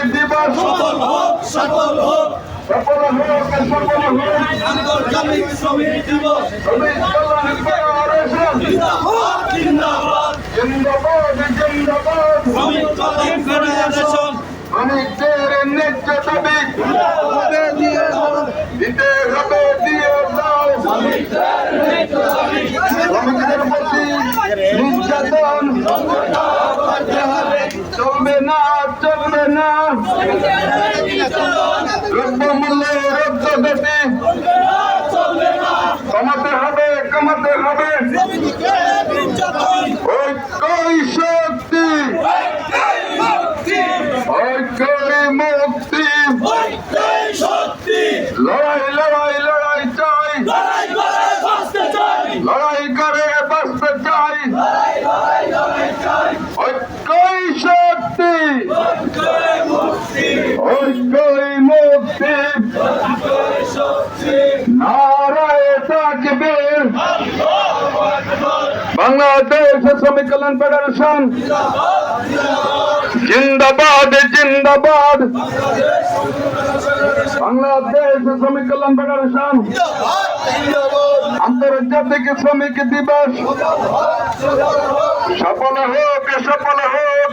দিবস সফল হোক সফল হোক সফল হোক আন্তর্জাতিক শ্রমিক দিবস শ্রমিক কল্যাণ ফেডারেশন জিন্দাবাদ জিন্দাবাদ জিন্দাবাদ জিন্দাবাদ শ্রমিক কল্যাণ ফেডারেশন শ্রমিকদের ন্যায্য দাবি দিতে হবে দিয়ে দাও শ্রমিকদের প্রতি নির্যাতন চলবে না চলবে না দ্রব্যমূল্যের ঊর্ধ্বগতি কমাতে হবে কমাতে হবে ঐক্যই শক্তি ঐক্যই মুক্তি লড়াই লড়াই লড়াই চাই লড়াই করে বাঁচতে চাই ঐক্যই শক্তি ঐক্যই মুক্তি নারায়ে তাকবীর বাংলাদেশ শ্রমিক কল্যাণ ফেডারেশন জিন্দাবাদ জিন্দাবাদ বাংলাদেশ শ্রমিক কল্যাণ ফেডারেশন আন্তর্জাতিক শ্রমিক দিবস সফল হোক সফল হোক